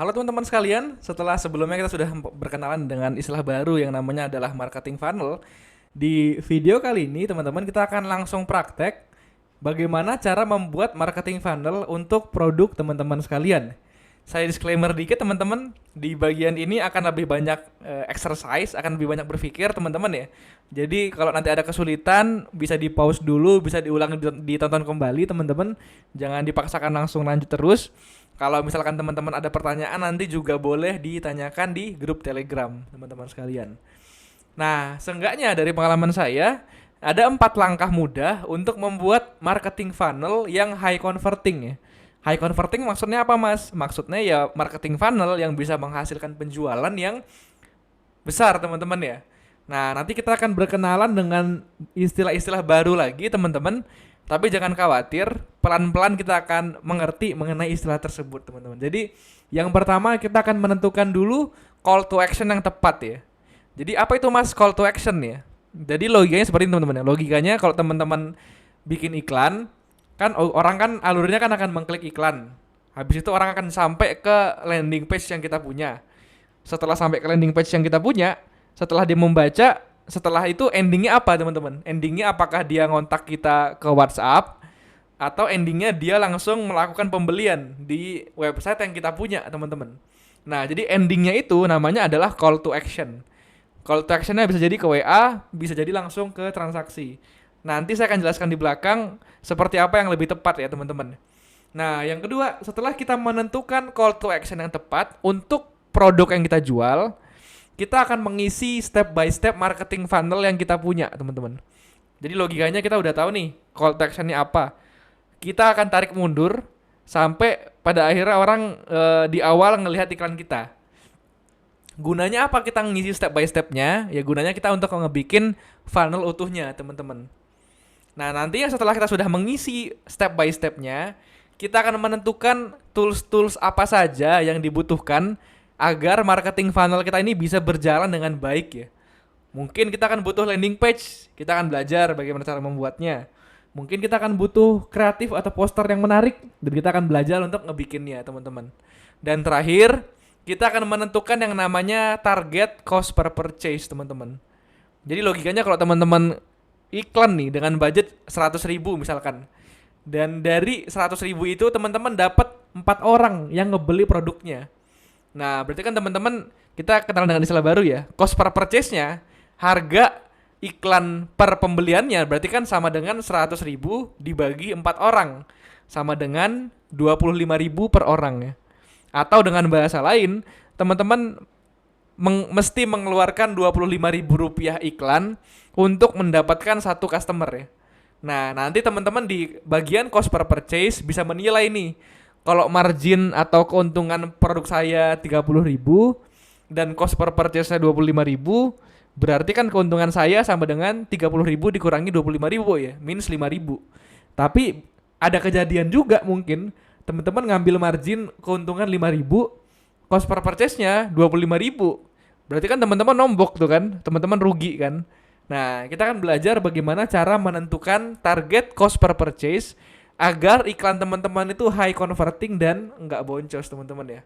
Halo teman-teman sekalian, setelah sebelumnya kita sudah berkenalan dengan istilah baru yang namanya adalah marketing funnel. Di video kali ini teman-teman kita akan langsung praktek bagaimana cara membuat marketing funnel untuk produk teman-teman sekalian. Saya disclaimer dikit teman-teman, di bagian ini akan lebih banyak exercise, akan lebih banyak berpikir teman-teman ya. Jadi kalau nanti ada kesulitan bisa di pause dulu, bisa diulang ditonton kembali teman-teman. Jangan dipaksakan langsung lanjut terus. Kalau misalkan teman-teman ada pertanyaan nanti juga boleh ditanyakan di grup Telegram teman-teman sekalian. Nah, seenggaknya dari pengalaman saya ada 4 langkah mudah untuk membuat marketing funnel yang high converting ya. High converting maksudnya apa mas? Maksudnya ya marketing funnel yang bisa menghasilkan penjualan yang besar teman-teman ya. Nah, nanti kita akan berkenalan dengan istilah-istilah baru lagi teman-teman. Tapi jangan khawatir, pelan-pelan kita akan mengerti mengenai istilah tersebut teman-teman. Jadi yang pertama kita akan menentukan dulu call to action yang tepat ya. Jadi apa itu mas call to action ya? Jadi logikanya seperti ini teman-teman ya. Logikanya kalau teman-teman bikin iklan, kan orang kan alurnya kan akan mengklik iklan. Habis itu orang akan sampai ke landing page yang kita punya. Setelah sampai ke landing page yang kita punya, setelah dia membaca, setelah itu endingnya apa teman-teman? Endingnya apakah dia ngontak kita ke WhatsApp atau endingnya dia langsung melakukan pembelian di website yang kita punya teman-teman. Nah jadi endingnya itu namanya adalah call to action. Call to actionnya bisa jadi ke WA, bisa jadi langsung ke transaksi. Nanti saya akan jelaskan di belakang seperti apa yang lebih tepat ya teman-teman. Nah yang kedua, setelah kita menentukan call to action yang tepat untuk produk yang kita jual, kita akan mengisi step by step marketing funnel yang kita punya teman-teman. Jadi logikanya kita udah tahu nih call to action-nya apa. Kita akan tarik mundur sampai pada akhirnya orang di awal ngelihat iklan kita. Gunanya apa kita ngisi step by step-nya? Ya gunanya kita untuk ngebikin funnel utuhnya teman-teman. Nah nanti setelah kita sudah mengisi step by step-nya, kita akan menentukan tools-tools apa saja yang dibutuhkan agar marketing funnel kita ini bisa berjalan dengan baik ya. Mungkin kita akan butuh landing page, kita akan belajar bagaimana cara membuatnya. Mungkin kita akan butuh kreatif atau poster yang menarik dan kita akan belajar untuk ngebikinnya teman-teman. Dan terakhir, kita akan menentukan yang namanya target cost per purchase teman-teman. Jadi logikanya kalau teman-teman iklan nih dengan budget 100.000 misalkan. Dan dari 100.000 itu teman-teman dapat 4 orang yang ngebeli produknya. Nah, berarti kan teman-teman kita kenal dengan istilah baru ya. Cost per purchase-nya, harga iklan per pembeliannya berarti kan sama dengan 100.000 dibagi 4 orang. Sama dengan 25.000 per orang ya. Atau dengan bahasa lain, teman-teman mesti mengeluarkan Rp25.000 iklan untuk mendapatkan satu customer ya. Nah, nanti teman-teman di bagian cost per purchase bisa menilai nih kalau margin atau keuntungan produk saya 30.000 dan cost per purchase-nya 25.000, berarti kan keuntungan saya sama dengan 30.000 dikurangi 25.000 ya, minus 5.000. Tapi ada kejadian juga mungkin teman-teman ngambil margin keuntungan 5.000, cost per purchase-nya 25.000. Berarti kan teman-teman nombok tuh kan, teman-teman rugi kan. Nah, kita akan belajar bagaimana cara menentukan target cost per purchase agar iklan teman-teman itu high converting dan nggak boncos teman-teman ya.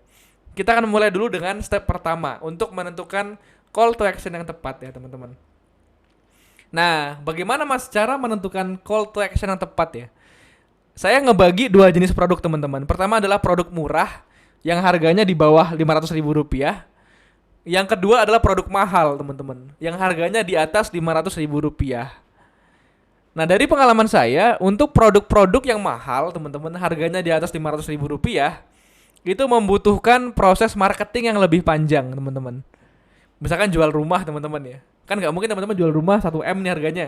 Kita akan mulai dulu dengan step pertama untuk menentukan call to action yang tepat ya teman-teman. Nah, bagaimana mas cara menentukan call to action yang tepat ya? Saya ngebagi 2 jenis produk teman-teman. Pertama adalah produk murah yang harganya di bawah Rp500.000. Yang kedua adalah produk mahal teman-teman yang harganya di atas Rp500.000. Nah dari pengalaman saya, untuk produk-produk yang mahal, teman-teman, harganya di atas Rp500.000, itu membutuhkan proses marketing yang lebih panjang, teman-teman. Misalkan jual rumah, teman-teman ya. Kan nggak mungkin teman-teman jual rumah 1M nih harganya.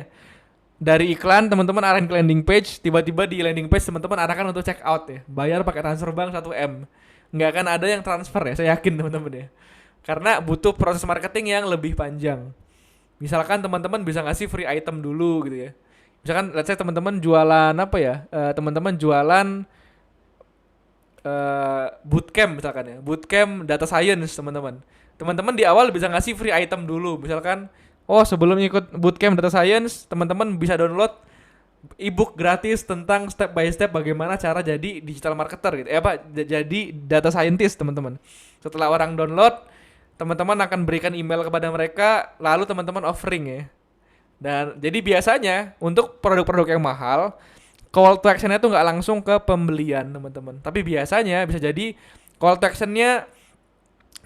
Dari iklan, teman-teman arahin ke landing page, tiba-tiba di landing page teman-teman arahkan untuk check out ya. Bayar pakai transfer bank 1M. Nggak akan ada yang transfer ya, saya yakin teman-teman ya. Karena butuh proses marketing yang lebih panjang. Misalkan teman-teman bisa ngasih free item dulu gitu ya. Misalkan let's say teman-teman jualan apa ya? Teman-teman jualan bootcamp misalkan ya. Bootcamp data science teman-teman. Teman-teman di awal bisa ngasih free item dulu. Misalkan sebelum ikut bootcamp data science, teman-teman bisa download ebook gratis tentang step by step bagaimana cara jadi digital marketer gitu. Jadi data scientist teman-teman. Setelah orang download, teman-teman akan berikan email kepada mereka, lalu teman-teman offering ya. Dan jadi biasanya untuk produk-produk yang mahal, call to action-nya tuh nggak langsung ke pembelian teman-teman. Tapi biasanya bisa jadi call to action-nya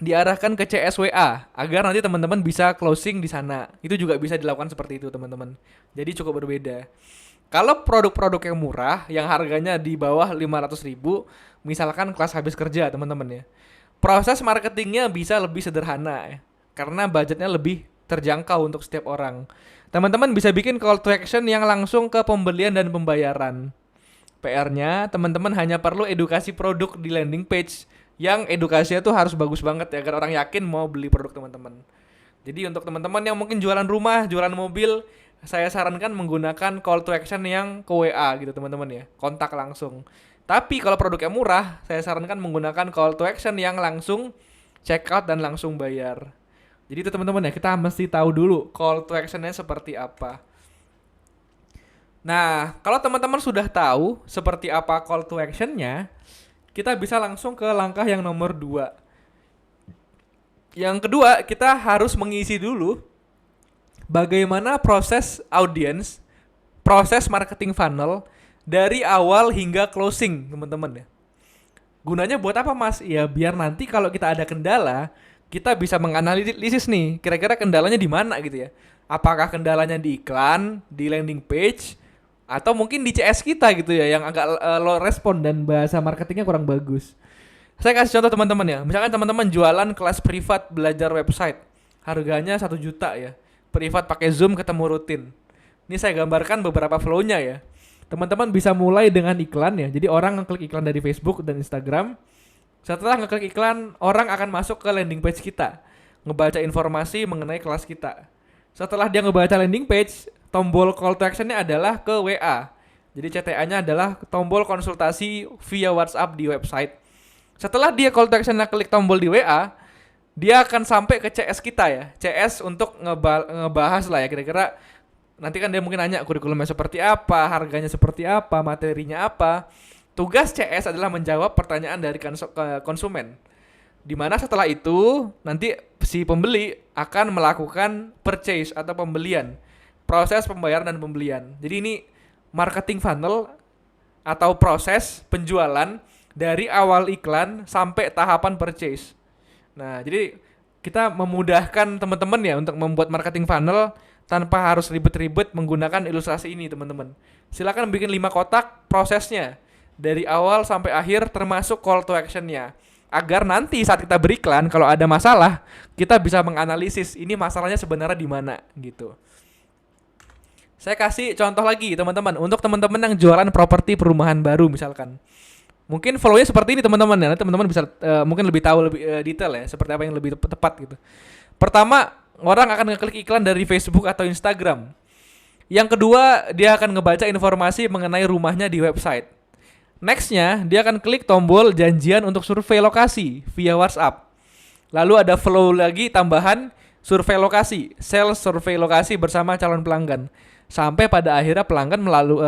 diarahkan ke CSWA agar nanti teman-teman bisa closing di sana. Itu juga bisa dilakukan seperti itu teman-teman. Jadi cukup berbeda. Kalau produk-produk yang murah, yang harganya di bawah 500.000, misalkan kelas habis kerja teman-teman ya. Proses marketingnya bisa lebih sederhana ya. Karena budgetnya lebih terjangkau untuk setiap orang. Teman-teman bisa bikin call to action yang langsung ke pembelian dan pembayaran. PR-nya, teman-teman hanya perlu edukasi produk di landing page yang edukasinya tuh harus bagus banget ya agar orang yakin mau beli produk teman-teman. Jadi untuk teman-teman yang mungkin jualan rumah, jualan mobil, saya sarankan menggunakan call to action yang ke WA gitu teman-teman ya, kontak langsung. Tapi kalau produknya murah, saya sarankan menggunakan call to action yang langsung check out dan langsung bayar. Jadi itu teman-teman ya, kita mesti tahu dulu call to action-nya seperti apa. Nah, kalau teman-teman sudah tahu seperti apa call to action-nya, kita bisa langsung ke langkah yang nomor 2. Yang kedua, kita harus mengisi dulu bagaimana proses audience, proses marketing funnel dari awal hingga closing, teman-teman ya. Gunanya buat apa, Mas? Ya biar nanti kalau kita ada kendala, kita bisa menganalisis nih, kira-kira kendalanya di mana gitu ya. Apakah kendalanya di iklan, di landing page, atau mungkin di CS kita gitu ya, yang agak low respon dan bahasa marketingnya kurang bagus. Saya kasih contoh teman-teman ya. Misalkan teman-teman jualan kelas privat belajar website, harganya 1 juta ya. Privat pakai Zoom ketemu rutin. Ini saya gambarkan beberapa flow-nya ya. Teman-teman bisa mulai dengan iklan ya. Jadi orang ngeklik iklan dari Facebook dan Instagram. Setelah ngeklik iklan, orang akan masuk ke landing page kita, ngebaca informasi mengenai kelas kita. Setelah dia ngebaca landing page, tombol call to action-nya adalah ke WA. Jadi CTA-nya adalah tombol konsultasi via WhatsApp di website. Setelah dia call to action-nya klik tombol di WA, dia akan sampai ke CS kita ya. CS untuk ngebahas lah ya, kira-kira nanti kan dia mungkin nanya kurikulumnya seperti apa, harganya seperti apa, materinya apa. Tugas CS adalah menjawab pertanyaan dari konsumen. Dimana setelah itu nanti si pembeli akan melakukan purchase atau pembelian, proses pembayaran dan pembelian. Jadi ini marketing funnel atau proses penjualan dari awal iklan sampai tahapan purchase. Nah, jadi kita memudahkan teman-teman ya untuk membuat marketing funnel tanpa harus ribet-ribet menggunakan ilustrasi ini teman-teman. Silakan bikin 5 kotak prosesnya dari awal sampai akhir termasuk call to action-nya. Agar nanti saat kita beriklan kalau ada masalah, kita bisa menganalisis ini masalahnya sebenarnya di mana gitu. Saya kasih contoh lagi teman-teman, untuk teman-teman yang jualan properti perumahan baru misalkan. Mungkin flow-nya seperti ini teman-teman ya. Nanti teman-teman bisa mungkin lebih tahu lebih detail ya, seperti apa yang lebih tepat gitu. Pertama, orang akan ngeklik iklan dari Facebook atau Instagram. Yang kedua, dia akan ngebaca informasi mengenai rumahnya di website. Nextnya, dia akan klik tombol janjian untuk survei lokasi via WhatsApp. Lalu ada flow lagi tambahan survei lokasi, sales survei lokasi bersama calon pelanggan. Sampai pada akhirnya pelanggan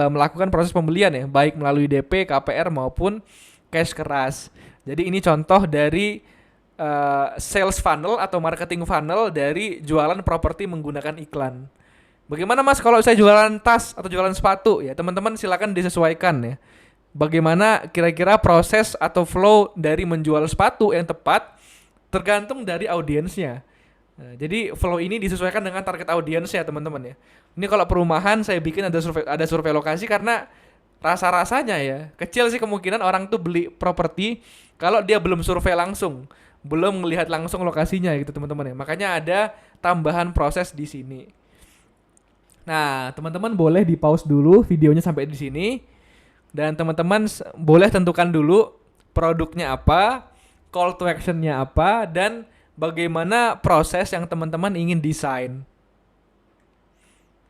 melakukan proses pembelian ya, baik melalui DP, KPR maupun cash keras. Jadi ini contoh dari sales funnel atau marketing funnel dari jualan properti menggunakan iklan. Bagaimana Mas kalau saya jualan tas atau jualan sepatu ya, teman-teman silakan disesuaikan ya. Bagaimana kira-kira proses atau flow dari menjual sepatu yang tepat tergantung dari audiensnya. Nah, jadi flow ini disesuaikan dengan target audiensnya teman-teman ya. Ini kalau perumahan saya bikin ada survei lokasi karena rasa-rasanya ya kecil sih kemungkinan orang tuh beli properti kalau dia belum survei langsung, belum melihat langsung lokasinya gitu teman-teman ya. Makanya ada tambahan proses di sini. Nah, teman-teman boleh di pause dulu videonya sampai di sini. Dan teman-teman boleh tentukan dulu produknya apa, call to action-nya apa, dan bagaimana proses yang teman-teman ingin desain.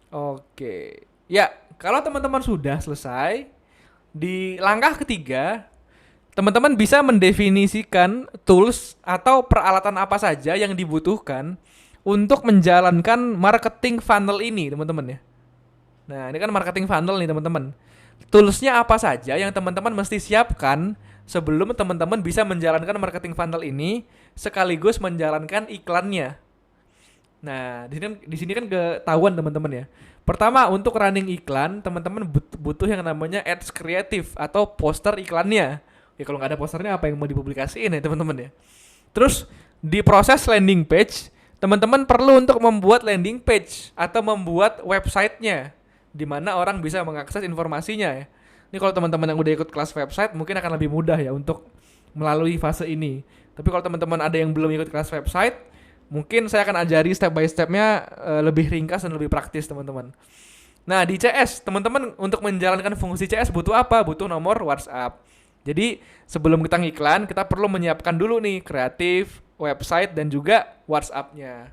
Oke. Ya, kalau teman-teman sudah selesai, di langkah ketiga, teman-teman bisa mendefinisikan tools atau peralatan apa saja yang dibutuhkan untuk menjalankan marketing funnel ini, teman-teman ya. Nah, ini kan marketing funnel nih, teman-teman. Toolsnya apa saja yang teman-teman mesti siapkan sebelum teman-teman bisa menjalankan marketing funnel ini sekaligus menjalankan iklannya. Nah, di sini kan ketahuan teman-teman ya. Pertama, untuk running iklan, teman-teman butuh yang namanya ads kreatif atau poster iklannya. Ya kalau nggak ada posternya apa yang mau dipublikasiin ya teman-teman ya. Terus di proses landing page, teman-teman perlu untuk membuat landing page atau membuat websitenya di mana orang bisa mengakses informasinya ya. Ini kalau teman-teman yang udah ikut kelas website mungkin akan lebih mudah ya untuk melalui fase ini. Tapi kalau teman-teman ada yang belum ikut kelas website, mungkin saya akan ajari step by stepnya lebih ringkas dan lebih praktis teman-teman. Nah di CS, teman-teman untuk menjalankan fungsi CS butuh apa? Butuh nomor WhatsApp. Jadi sebelum kita ngiklan, kita perlu menyiapkan dulu nih kreatif, website, dan juga WhatsApp-nya.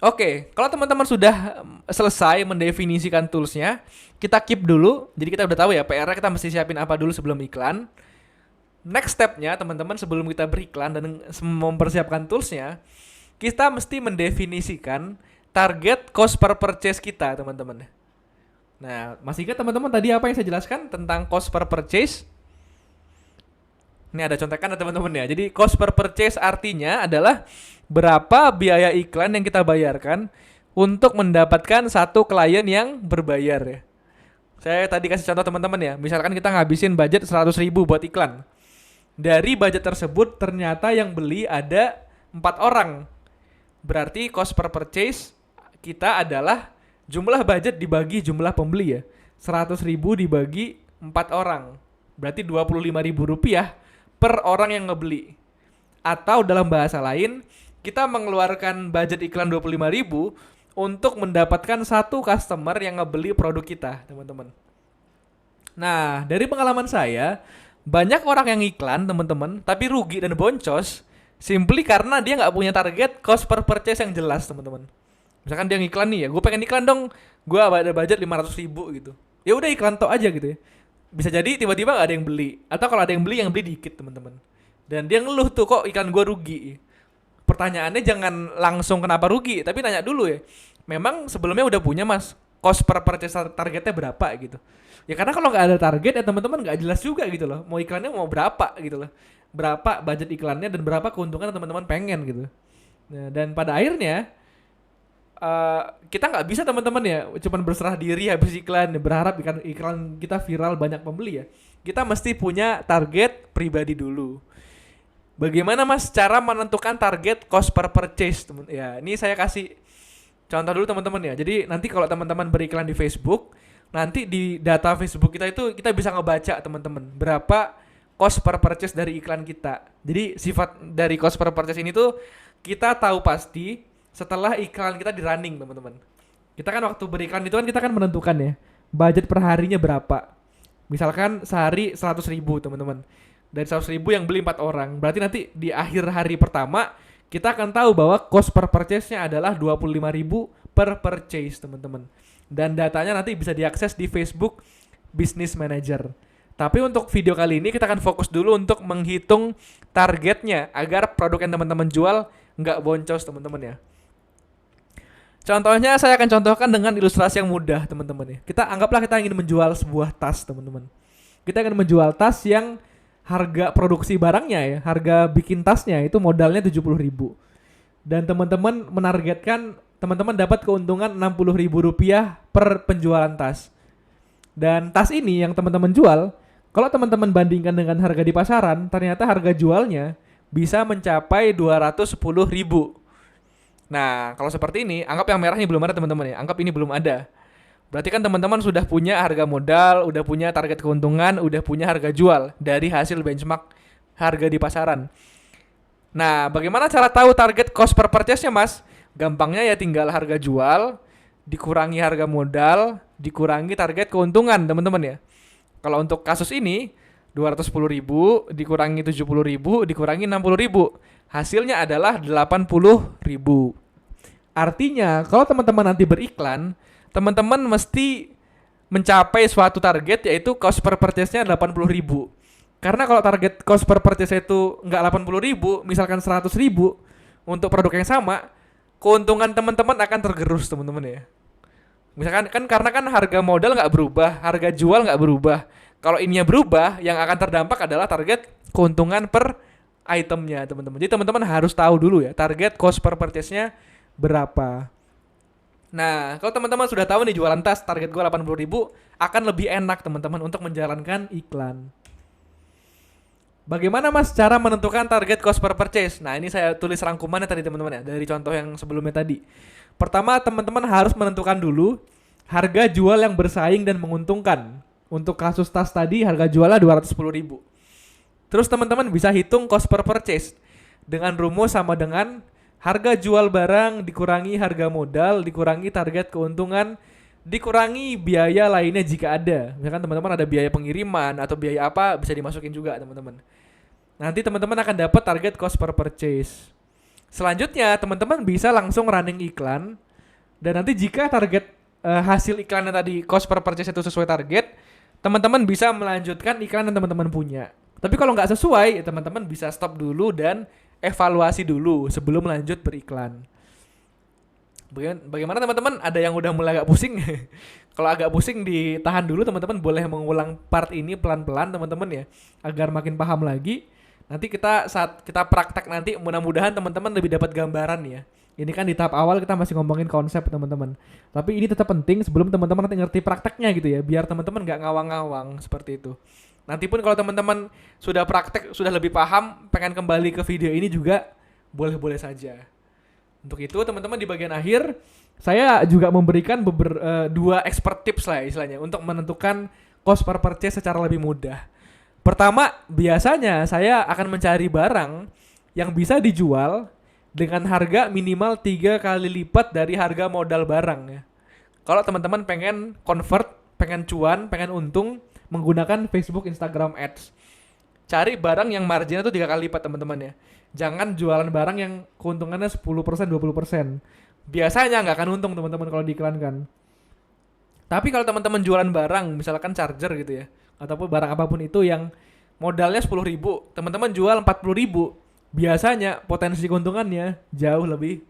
Oke, kalau teman-teman sudah selesai mendefinisikan toolsnya, kita keep dulu. Jadi kita udah tahu ya PR-nya kita mesti siapin apa dulu sebelum iklan. Next step-nya teman-teman sebelum kita beriklan dan mempersiapkan toolsnya, kita mesti mendefinisikan target cost per purchase kita teman-teman. Nah, masih ingat teman-teman tadi apa yang saya jelaskan tentang cost per purchase? Ini ada contekan ya teman-teman ya. Jadi cost per purchase artinya adalah berapa biaya iklan yang kita bayarkan untuk mendapatkan satu klien yang berbayar ya. Saya tadi kasih contoh teman-teman ya. Misalkan kita ngabisin budget 100.000 buat iklan. Dari budget tersebut ternyata yang beli ada 4 orang. Berarti cost per purchase kita adalah jumlah budget dibagi jumlah pembeli ya. 100.000 dibagi 4 orang. Berarti Rp25.000 per orang yang ngebeli. Atau dalam bahasa lain, kita mengeluarkan budget iklan 25.000 untuk mendapatkan satu customer yang ngebeli produk kita, teman-teman. Nah, dari pengalaman saya, banyak orang yang iklan, teman-teman, tapi rugi dan boncos simply karena dia nggak punya target cost per purchase yang jelas, teman-teman. Misalkan dia ngiklan nih ya, gue pengen iklan dong, gue ada budget 500.000 gitu. Ya udah iklan tok aja gitu ya. Bisa jadi tiba-tiba gak ada yang beli. Atau kalau ada yang beli dikit teman-teman. Dan dia ngeluh tuh kok iklan gue rugi. Pertanyaannya jangan langsung kenapa rugi, tapi tanya dulu ya. Memang sebelumnya udah punya mas cost per purchase targetnya berapa gitu. Ya karena kalau gak ada target ya teman-teman gak jelas juga gitu loh. Mau iklannya mau berapa gitu loh. Berapa budget iklannya dan berapa keuntungan teman-teman pengen gitu. Nah, dan pada akhirnya kita nggak bisa teman-teman ya cuman berserah diri habis iklan berharap iklan kita viral banyak pembeli ya. Kita mesti punya target pribadi dulu. Bagaimana mas cara menentukan target cost per purchase teman? Ya ini saya kasih contoh dulu teman-teman ya. Jadi nanti kalau teman-teman beriklan di Facebook, nanti di data Facebook kita itu kita bisa ngebaca teman-teman berapa cost per purchase dari iklan kita. Jadi sifat dari cost per purchase ini tuh kita tahu pasti setelah iklan kita di running teman-teman. Kita kan waktu beriklan itu kan kita kan menentukan ya budget per harinya berapa. Misalkan sehari 100.000 teman-teman. Dari 100.000 yang beli 4 orang. Berarti nanti di akhir hari pertama kita akan tahu bahwa cost per purchase-nya adalah 25.000 per purchase teman-teman. Dan datanya nanti bisa diakses di Facebook Business Manager. Tapi untuk video kali ini kita akan fokus dulu untuk menghitung targetnya agar produk yang teman-teman jual nggak boncos teman-teman ya. Contohnya saya akan contohkan dengan ilustrasi yang mudah teman-teman ya. Kita anggaplah kita ingin menjual sebuah tas teman-teman. Kita ingin menjual tas yang harga produksi barangnya ya, harga bikin tasnya itu modalnya 70.000. Dan teman-teman menargetkan teman-teman dapat keuntungan Rp60.000 per penjualan tas. Dan tas ini yang teman-teman jual, kalau teman-teman bandingkan dengan harga di pasaran, ternyata harga jualnya bisa mencapai 210.000. Nah, kalau seperti ini, anggap yang merah ini belum ada teman-teman ya. Anggap ini belum ada. Berarti kan teman-teman sudah punya harga modal, udah punya target keuntungan, udah punya harga jual dari hasil benchmark harga di pasaran. Nah, bagaimana cara tahu target cost per purchase-nya, Mas? Gampangnya ya tinggal harga jual, dikurangi harga modal, dikurangi target keuntungan, teman-teman ya. Kalau untuk kasus ini, 210.000 dikurangi 70.000 dikurangi 60.000. Hasilnya adalah 80.000. Artinya, kalau teman-teman nanti beriklan, teman-teman mesti mencapai suatu target yaitu cost per purchase-nya 80.000. Karena kalau target cost per purchase itu enggak 80.000, misalkan 100.000 untuk produk yang sama, keuntungan teman-teman akan tergerus, teman-teman ya. Misalkan kan karena kan harga modal enggak berubah, harga jual enggak berubah. Kalau ininya berubah, yang akan terdampak adalah target keuntungan per itemnya, teman-teman. Jadi teman-teman harus tahu dulu ya, target cost per purchase-nya berapa. Nah, kalau teman-teman sudah tahu nih jualan tas, target gue 80.000, akan lebih enak teman-teman untuk menjalankan iklan. Bagaimana mas cara menentukan target cost per purchase? Nah ini saya tulis rangkumannya tadi teman-teman ya, dari contoh yang sebelumnya tadi. Pertama teman-teman harus menentukan dulu harga jual yang bersaing dan menguntungkan. Untuk kasus tas tadi harga jualnya 210.000. Terus teman-teman bisa hitung cost per purchase dengan rumus sama dengan harga jual barang dikurangi harga modal dikurangi target keuntungan dikurangi biaya lainnya jika ada. Misalkan teman-teman ada biaya pengiriman atau biaya apa bisa dimasukin juga teman-teman. Nanti teman-teman akan dapat target cost per purchase. Selanjutnya teman-teman bisa langsung running iklan dan nanti jika target hasil iklannya tadi cost per purchase itu sesuai target, teman-teman bisa melanjutkan iklan yang teman-teman punya. Tapi kalau nggak sesuai, teman-teman bisa stop dulu dan evaluasi dulu sebelum lanjut beriklan. Bagaimana teman-teman? Ada yang udah mulai agak pusing? Kalau agak pusing ditahan dulu teman-teman, boleh mengulang part ini pelan-pelan teman-teman ya, agar makin paham lagi. Nanti saat kita praktek nanti mudah-mudahan teman-teman lebih dapat gambaran ya. Ini kan di tahap awal kita masih ngomongin konsep teman-teman. Tapi ini tetap penting sebelum teman-teman nanti ngerti prakteknya gitu ya, biar teman-teman nggak ngawang-ngawang seperti itu. Nanti pun kalau teman-teman sudah praktek, sudah lebih paham, pengen kembali ke video ini juga boleh-boleh saja. Untuk itu teman-teman di bagian akhir saya juga memberikan dua expert tips lah istilahnya untuk menentukan cost per purchase secara lebih mudah. Pertama, biasanya saya akan mencari barang yang bisa dijual dengan harga minimal 3 kali lipat dari harga modal barang ya. Kalau teman-teman pengen convert, pengen cuan, pengen untung menggunakan Facebook, Instagram Ads. Cari barang yang marginnya tuh 3 kali lipat teman-teman ya. Jangan jualan barang yang keuntungannya 10%, 20%. Biasanya nggak akan untung teman-teman kalau diiklankan. Tapi kalau teman-teman jualan barang, misalkan charger gitu ya, ataupun barang apapun itu yang modalnya 10.000, teman-teman jual 40.000, biasanya potensi keuntungannya jauh lebih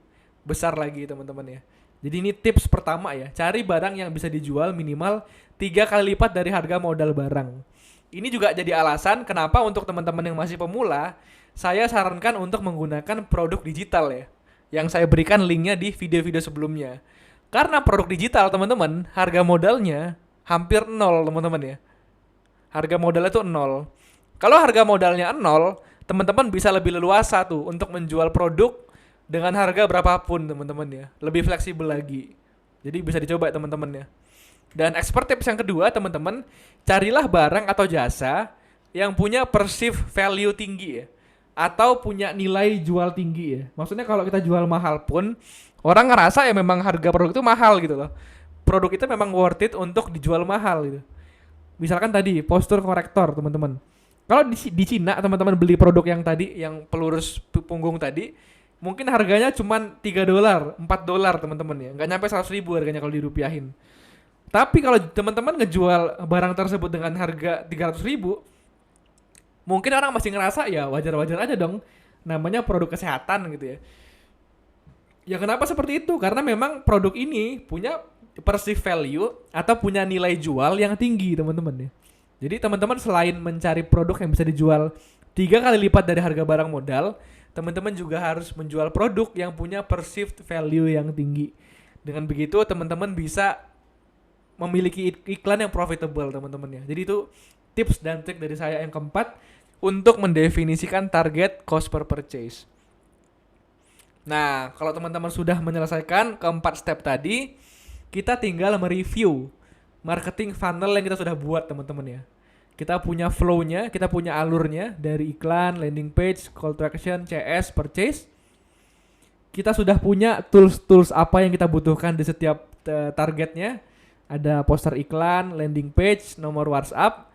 besar lagi teman-teman ya. Jadi ini tips pertama ya, cari barang yang bisa dijual minimal 3 kali lipat dari harga modal barang. Ini juga jadi alasan kenapa untuk teman-teman yang masih pemula, saya sarankan untuk menggunakan produk digital ya, yang saya berikan linknya di video-video sebelumnya. Karena produk digital teman-teman, harga modalnya hampir nol teman-teman ya. Harga modalnya tuh nol. Kalau harga modalnya nol, teman-teman bisa lebih leluasa tuh untuk menjual produk dengan harga berapapun teman-teman ya. Lebih fleksibel lagi. Jadi bisa dicoba teman-teman ya. Dan expert tips yang kedua teman-teman, carilah barang atau jasa yang punya perceived value tinggi ya, atau punya nilai jual tinggi ya. Maksudnya kalau kita jual mahal pun orang ngerasa ya memang harga produk itu mahal gitu loh. Produk itu memang worth it untuk dijual mahal gitu. Misalkan tadi postur korektor teman-teman. Kalau di Cina teman-teman beli produk yang tadi yang pelurus punggung tadi, mungkin harganya cuma $3, $4 teman-teman ya. Nggak nyampe 100.000 harganya kalau dirupiahin. Tapi kalau teman-teman ngejual barang tersebut dengan harga 300.000, mungkin orang masih ngerasa ya wajar-wajar aja dong. Namanya produk kesehatan gitu ya. Ya kenapa seperti itu? Karena memang produk ini punya perceived value atau punya nilai jual yang tinggi teman-teman ya. Jadi teman-teman selain mencari produk yang bisa dijual 3 kali lipat dari harga barang modal, teman-teman juga harus menjual produk yang punya perceived value yang tinggi. Dengan begitu teman-teman bisa memiliki iklan yang profitable teman-teman ya. Jadi itu tips dan trik dari saya yang keempat untuk mendefinisikan target cost per purchase. Nah, kalau teman-teman sudah menyelesaikan keempat step tadi, kita tinggal mereview marketing funnel yang kita sudah buat teman-teman ya. Kita punya flow-nya, kita punya alurnya dari iklan, landing page, call to action, CS, purchase. Kita sudah punya tools-tools apa yang kita butuhkan di setiap targetnya. Ada poster iklan, landing page, nomor WhatsApp.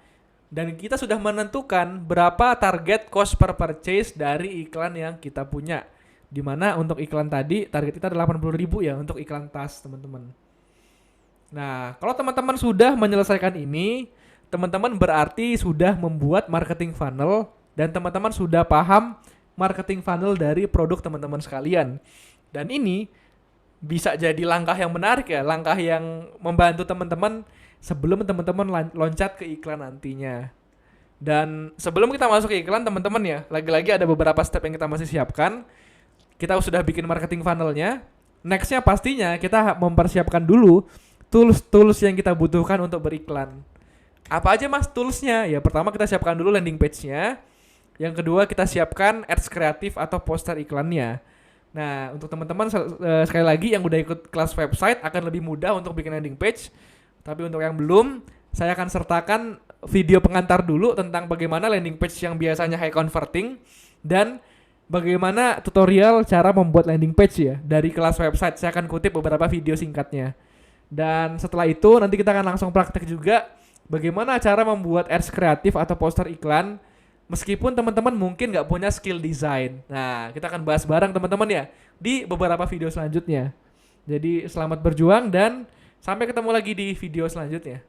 Dan kita sudah menentukan berapa target cost per purchase dari iklan yang kita punya. Dimana untuk iklan tadi target kita adalah 80.000 ya untuk iklan tas teman-teman. Nah kalau teman-teman sudah menyelesaikan ini, teman-teman berarti sudah membuat marketing funnel dan teman-teman sudah paham marketing funnel dari produk teman-teman sekalian. Dan ini bisa jadi langkah yang menarik ya, langkah yang membantu teman-teman sebelum teman-teman loncat ke iklan nantinya. Dan sebelum kita masuk ke iklan teman-teman ya, lagi-lagi ada beberapa step yang kita masih siapkan. Kita sudah bikin marketing funnelnya. Nextnya pastinya kita mempersiapkan dulu tools-tools yang kita butuhkan untuk beriklan. Apa aja mas toolsnya? Ya pertama kita siapkan dulu landing page-nya. Yang kedua kita siapkan ads kreatif atau poster iklannya. Nah untuk teman-teman sekali lagi yang udah ikut kelas website akan lebih mudah untuk bikin landing page. Tapi untuk yang belum, saya akan sertakan video pengantar dulu tentang bagaimana landing page yang biasanya high converting dan bagaimana tutorial cara membuat landing page ya dari kelas website. Saya akan kutip beberapa video singkatnya. Dan setelah itu nanti kita akan langsung praktek juga bagaimana cara membuat ads kreatif atau poster iklan meskipun teman-teman mungkin nggak punya skill design. Nah, kita akan bahas bareng teman-teman ya di beberapa video selanjutnya. Jadi selamat berjuang dan sampai ketemu lagi di video selanjutnya.